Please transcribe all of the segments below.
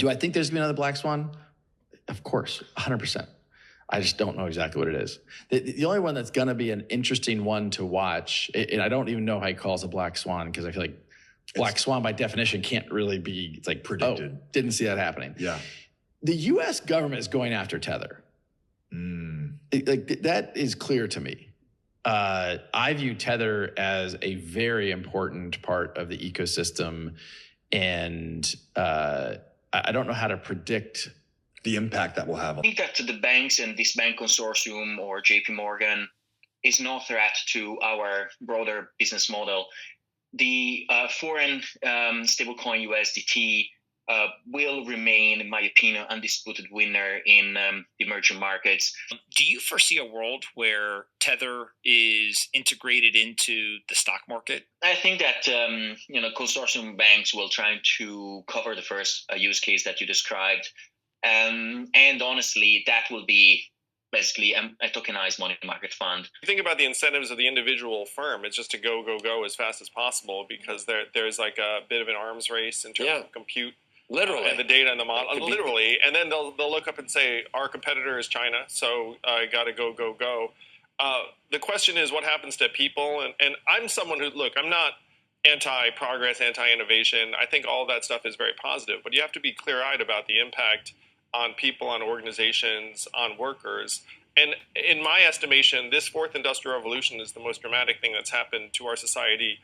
Do I think there's going to be another black swan? Of course, 100%. I just don't know exactly what it is. The only one that's going to be an interesting one to watch, and I don't even know how he calls a black swan, because I feel like black swan by definition can't really be, it's like, predicted. Oh, didn't see that happening. Yeah. The U.S. government is going after Tether. That is clear to me. I view Tether as a very important part of the ecosystem, and I don't know how to predict the impact that will have. I think that the banks and this bank consortium or JP Morgan is no threat to our broader business model. The foreign stablecoin USDT will remain, in my opinion, undisputed winner in the emerging markets. Do you foresee a world where Tether is integrated into the stock market? I think that consortium banks will try to cover the first use case that you described, and honestly, that will be basically a tokenized money market fund. Think about the incentives of the individual firm. It's just to go as fast as possible, because there's like a bit of an arms race in terms of compute. Literally. And the data and the model. Literally. And then they'll look up and say, our competitor is China, so I got to go. The question is, what happens to people? And I'm someone who, look, I'm not anti-progress, anti-innovation. I think all that stuff is very positive. But you have to be clear-eyed about the impact on people, on organizations, on workers. And in my estimation, this fourth industrial revolution is the most dramatic thing that's happened to our society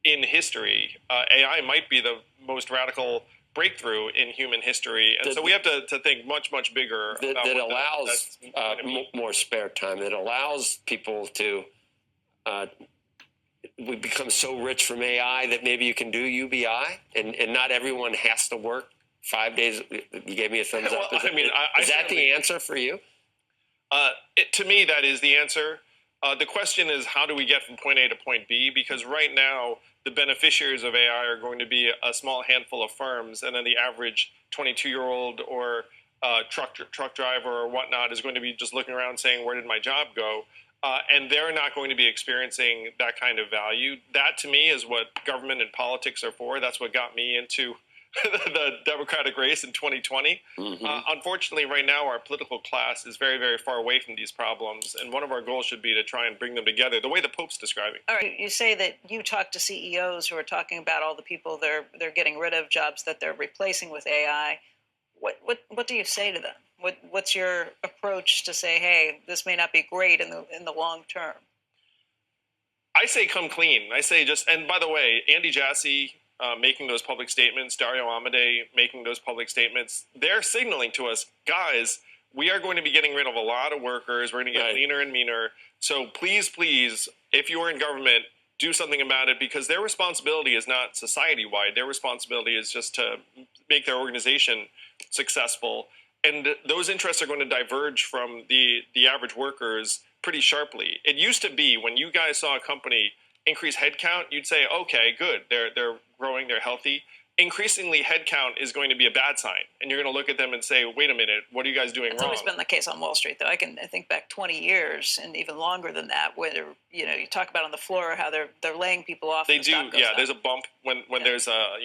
in history. AI might be the most radical breakthrough in human history, and so we have to think much bigger. That allows more spare time. That allows people to. We become so rich from AI that maybe you can do UBI, and not everyone has to work 5 days. You gave me a thumbs up. Is that the answer for you? To me, that is the answer. The question is, how do we get from point A to point B? Because right now, the beneficiaries of AI are going to be a small handful of firms, and then the average 22-year-old or truck driver or whatnot is going to be just looking around saying, where did my job go? And they're not going to be experiencing that kind of value. That, to me, is what government and politics are for. That's what got me into the Democratic race in 2020. Unfortunately, right now, our political class is very, very far away from these problems. And one of our goals should be to try and bring them together, the way the Pope's describing. All right, you say that you talk to CEOs who are talking about all the people they're getting rid of, jobs that they're replacing with AI. What do you say to them? What's your approach to say, hey, this may not be great in the long term? I say come clean. I say and by the way, Andy Jassy making those public statements, Dario Amodei making those public statements, they're signaling to us, guys, we are going to be getting rid of a lot of workers. We're going to get leaner and meaner. So please, if you're in government, do something about it, because their responsibility is not society-wide. Their responsibility is just to make their organization successful. And those interests are going to diverge from the average workers pretty sharply. It used to be when you guys saw a company increase headcount, you'd say, okay, good, they're growing, they're healthy. Increasingly, headcount is going to be a bad sign, and you're going to look at them and say, wait a minute, what are you guys doing wrong? It's always been the case on Wall Street, though. I think back 20 years and even longer than that, where you talk about on the floor how they're laying people off. They do, yeah. There's a bump when there's a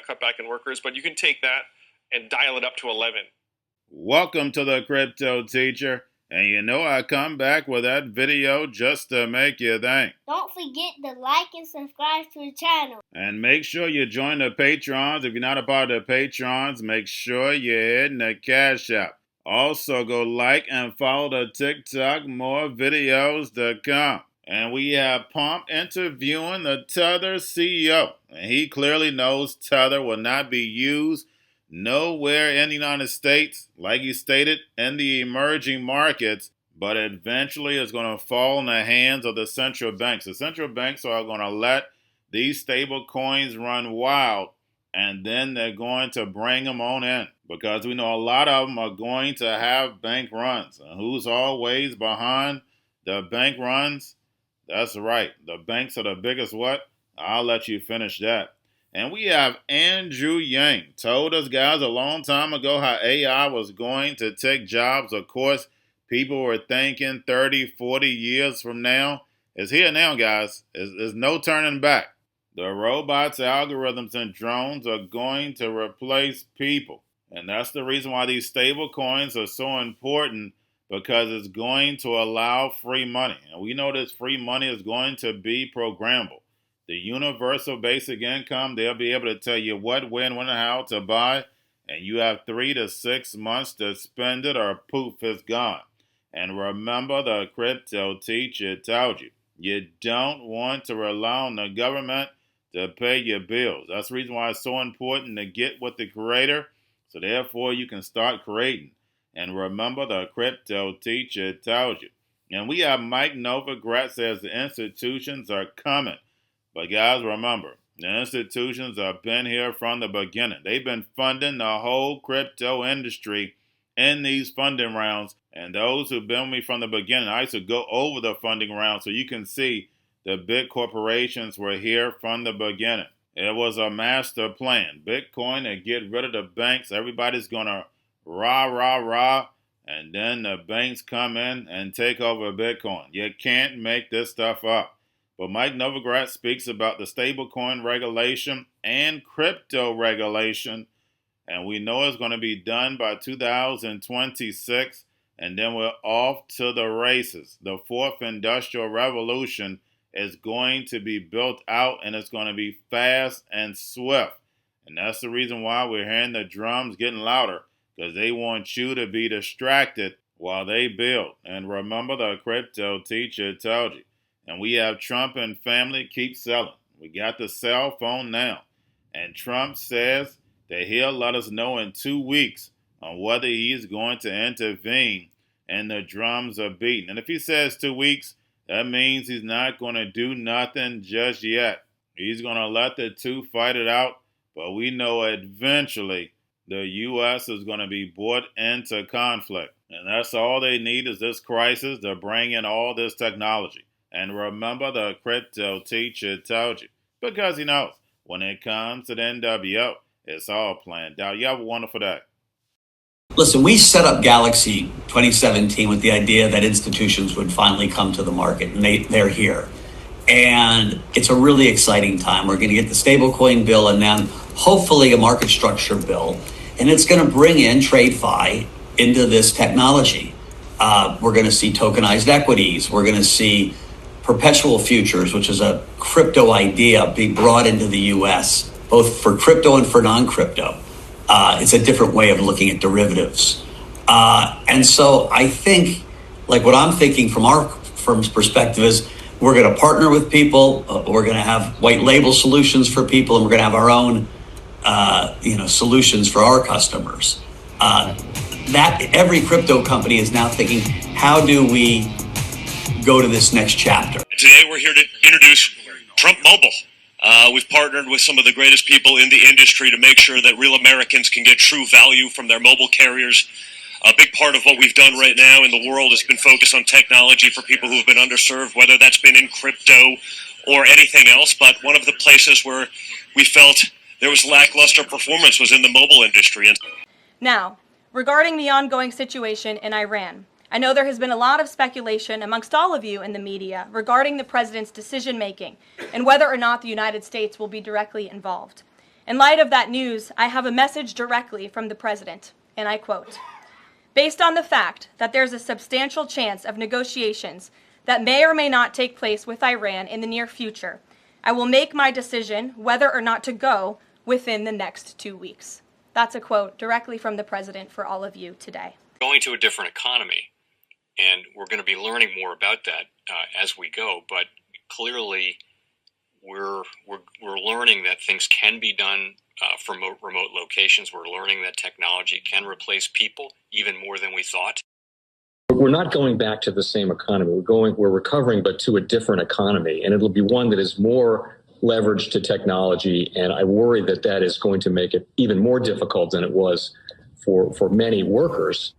cutback in workers, but you can take that and dial it up to 11. Welcome to the Cryptoteacher. And I come back with that video just to make you think. Don't forget to like and subscribe to the channel. And make sure you join the Patrons. If you're not a part of the Patrons, make sure you're hitting the Cash App. Also, go like and follow the TikTok. More videos to come. And we have Pump interviewing the Tether CEO. And he clearly knows Tether will not be used nowhere in the United States, like he stated, in the emerging markets, but eventually it's going to fall in the hands of the central banks. The central banks are going to let these stable coins run wild, and then they're going to bring them on in, because we know a lot of them are going to have bank runs. And who's always behind the bank runs? That's right. The banks are the biggest what? I'll let you finish that. And we have Andrew Yang. Told us, guys, a long time ago how AI was going to take jobs. Of course, people were thinking 30, 40 years from now. It's here now, guys. There's no turning back. The robots, algorithms, and drones are going to replace people. And that's the reason why these stable coins are so important, because it's going to allow free money. And we know this free money is going to be programmable. The universal basic income, they'll be able to tell you what, when, and how to buy. And you have 3 to 6 months to spend it, or poof, it's gone. And remember, the crypto teacher told you, you don't want to rely on the government to pay your bills. That's the reason why it's so important to get with the creator, so therefore you can start creating. And remember, the crypto teacher told you. And we have Mike Novogratz says the institutions are coming. But guys, remember, the institutions have been here from the beginning. They've been funding the whole crypto industry in these funding rounds. And those who've been with me from the beginning, I used to go over the funding round so you can see the big corporations were here from the beginning. It was a master plan. Bitcoin to get rid of the banks. Everybody's going to rah, rah, rah. And then the banks come in and take over Bitcoin. You can't make this stuff up. But Mike Novogratz speaks about the stablecoin regulation and crypto regulation. And we know it's going to be done by 2026. And then we're off to the races. The fourth industrial revolution is going to be built out, and it's going to be fast and swift. And that's the reason why we're hearing the drums getting louder, because they want you to be distracted while they build. And remember, the crypto teacher told you. And we have Trump and family keep selling. We got the cell phone now. And Trump says that he'll let us know in 2 weeks on whether he's going to intervene, and the drums are beating. And if he says 2 weeks, that means he's not going to do nothing just yet. He's going to let the two fight it out, but we know eventually the U.S. is going to be brought into conflict. And that's all they need, is this crisis to bring in all this technology. And remember, the crypto teacher told you, because he knows when it comes to the NWO, it's all planned out. You have a wonderful day. Listen, we set up Galaxy 2017 with the idea that institutions would finally come to the market, and they're here. And it's a really exciting time. We're going to get the stablecoin bill and then hopefully a market structure bill. And it's going to bring in TradeFi into this technology. We're going to see tokenized equities. We're going to see perpetual futures, which is a crypto idea, being brought into the U.S., both for crypto and for non-crypto. It's a different way of looking at derivatives. And so I think, like what I'm thinking from our firm's perspective is, we're going to partner with people. We're going to have white label solutions for people, and we're going to have our own, solutions for our customers. That every crypto company is now thinking, how do we go to this next chapter? Today, we're here to introduce Trump Mobile. We've partnered with some of the greatest people in the industry to make sure that real Americans can get true value from their mobile carriers. A big part of what we've done right now in the world has been focused on technology for people who have been underserved, whether that's been in crypto or anything else. But one of the places where we felt there was lackluster performance was in the mobile industry. Now, regarding the ongoing situation in Iran, I know there has been a lot of speculation amongst all of you in the media regarding the president's decision-making and whether or not the United States will be directly involved. In light of that news, I have a message directly from the president, and I quote, "Based on the fact that there's a substantial chance of negotiations that may or may not take place with Iran in the near future, I will make my decision whether or not to go within the next 2 weeks." That's a quote directly from the president for all of you today. Going to a different economy, and we're going to be learning more about that as we go. But clearly, we're learning that things can be done from remote locations. We're learning that technology can replace people even more than we thought. We're not going back to the same economy. We're recovering, but to a different economy, and it'll be one that is more leveraged to technology. And I worry that that is going to make it even more difficult than it was for many workers.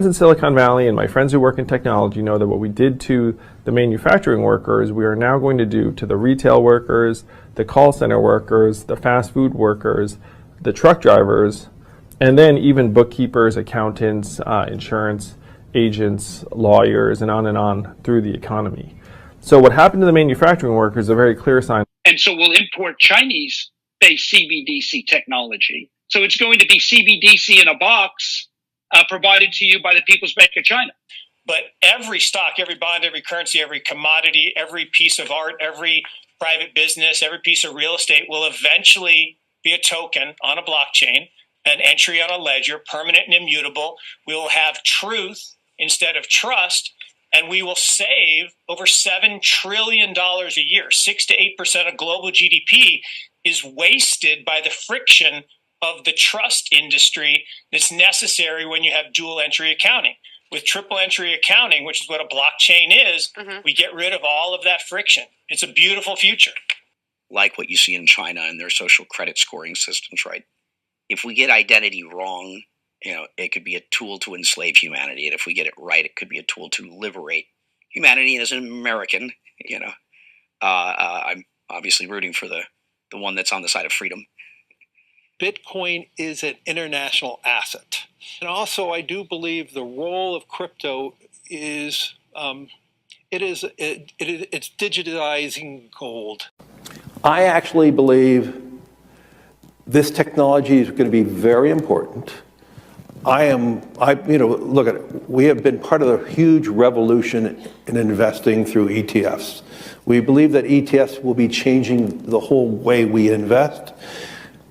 In Silicon Valley, and my friends who work in technology know that what we did to the manufacturing workers, we are now going to do to the retail workers, the call center workers, the fast food workers, the truck drivers, and then even bookkeepers, accountants, insurance agents, lawyers, and on through the economy. So what happened to the manufacturing workers is a very clear sign. And so we'll import Chinese-based CBDC technology So it's going to be CBDC in a box provided to you by the People's Bank of China. But every stock, every bond, every currency, every commodity, every piece of art, every private business, every piece of real estate will eventually be a token on a blockchain, an entry on a ledger, permanent and immutable. We will have truth instead of trust, and we will save over $7 trillion a year. 6 to 8% of global GDP is wasted by the friction of the trust industry that's necessary when you have dual entry accounting. With triple entry accounting, which is what a blockchain is, we get rid of all of that friction. It's a beautiful future. Like what you see in China and their social credit scoring systems, right? If we get identity wrong, it could be a tool to enslave humanity. And if we get it right, it could be a tool to liberate humanity. And as an American, I'm obviously rooting for the one that's on the side of freedom. Bitcoin is an international asset. And also, I do believe the role of crypto is it's digitizing gold. I actually believe this technology is going to be very important. Look at it. We have been part of the huge revolution in investing through ETFs. We believe that ETFs will be changing the whole way we invest.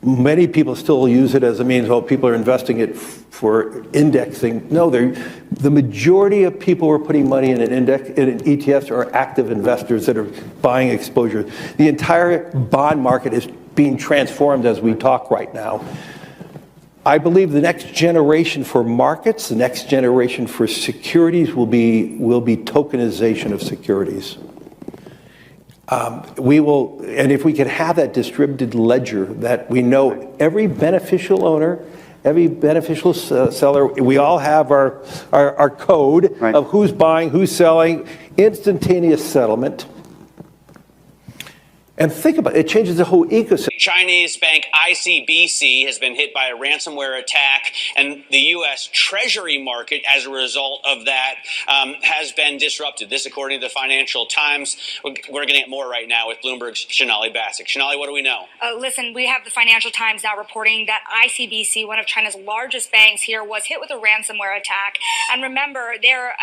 Many people still use it as a means, people are investing it for indexing. No, the majority of people who are putting money in ETFs are active investors that are buying exposure. The entire bond market is being transformed as we talk right now. I believe the next generation for markets, the next generation for securities will be tokenization of securities. And if we could have that distributed ledger that we know every beneficial owner, every beneficial seller, we all have our code of who's buying, who's selling, instantaneous settlement. And think about it, it changes the whole ecosystem. Chinese bank ICBC has been hit by a ransomware attack, and the U.S. Treasury market, as a result of that, has been disrupted. This, according to the Financial Times. We're getting at more right now with Bloomberg's Shonali Bassick. Shonali, what do we know? Listen, we have the Financial Times now reporting that ICBC, one of China's largest banks here, was hit with a ransomware attack. And remember, they're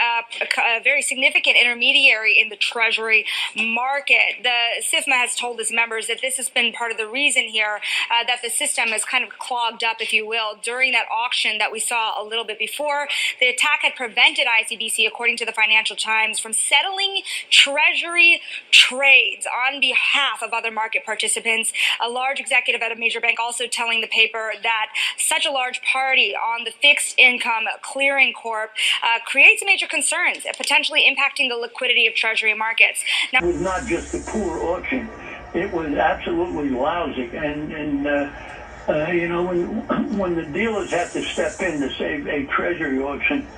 a very significant intermediary in the Treasury market. The SIFMA has told its members that this has been part of the reason here that the system is kind of clogged up, if you will, during that auction that we saw a little bit before. The attack had prevented ICBC, according to the Financial Times, from settling Treasury trades on behalf of other market participants. A large executive at a major bank also telling the paper that such a large party on the fixed income clearing corp creates major concerns, potentially impacting the liquidity of Treasury markets. Now, it was not just a poor auction. It was absolutely lousy, and when the dealers have to step in to save a Treasury auction,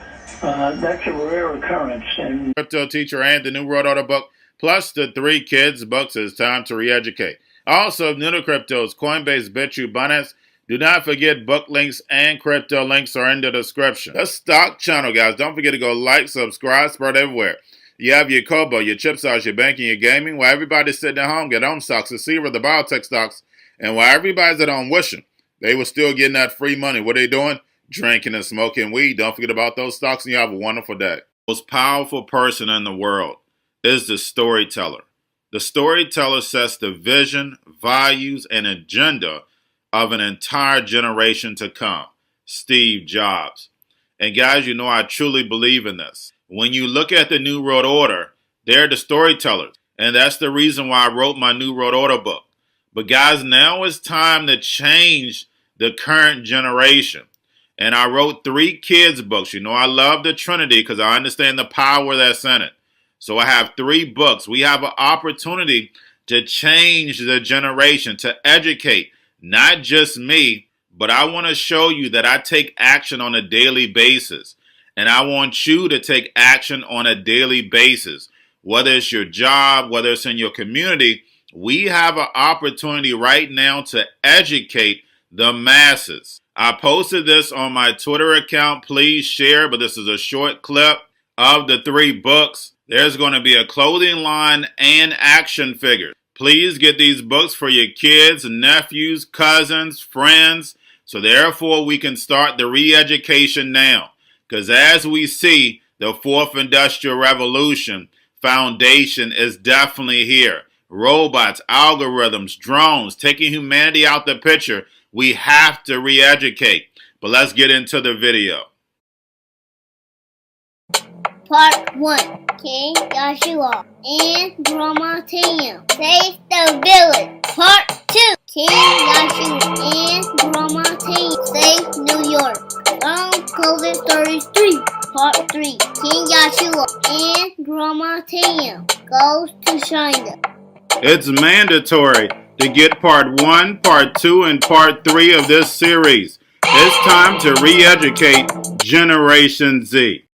that's a rare occurrence. And Cryptoteacher and the new World Order book, plus the 3 kids books, It's Time to Re-Educate. Also, new to cryptos, Coinbase, Bitrue, Binance. Do not forget book links and crypto links are in the description. The stock channel, guys. Don't forget to go like, subscribe, spread everywhere. You have your Kobo, your chip stocks, your banking, your gaming. While everybody's sitting at home, get home stocks, the Seaver, the biotech stocks. And while everybody's at home wishing, they were still getting that free money. What are they doing? Drinking and smoking weed. Don't forget about those stocks, and you have a wonderful day. The most powerful person in the world is the storyteller. The storyteller sets the vision, values, and agenda of an entire generation to come. Steve Jobs. And guys, you know I truly believe in this. When you look at the New World Order, they're the storytellers. And that's the reason why I wrote my New World Order book. But guys, now it's time to change the current generation. And I wrote 3 kids books. You know I love the Trinity because I understand the power that's in it. So I have 3 books. We have an opportunity to change the generation, to educate, not just me, but I want to show you that I take action on a daily basis. And I want you to take action on a daily basis. Whether it's your job, whether it's in your community, we have an opportunity right now to educate the masses. I posted this on my Twitter account. Please share, but this is a short clip of the 3 books. There's going to be a clothing line and action figures. Please get these books for your kids, nephews, cousins, friends, So therefore, we can start the re-education now. Because as we see, the fourth industrial revolution foundation is definitely here. Robots, algorithms, drones, taking humanity out the picture. We have to re-educate. But let's get into the video. Part 1. King Joshua and Grandma Tam save the village. Part 2. King Joshua and Grandma Tam save New York from COVID Stories 3. Part 3. King Joshua and Grandma Tam goes to China. It's mandatory to get part 1, part 2, and part 3 of this series. It's time to re-educate Generation Z.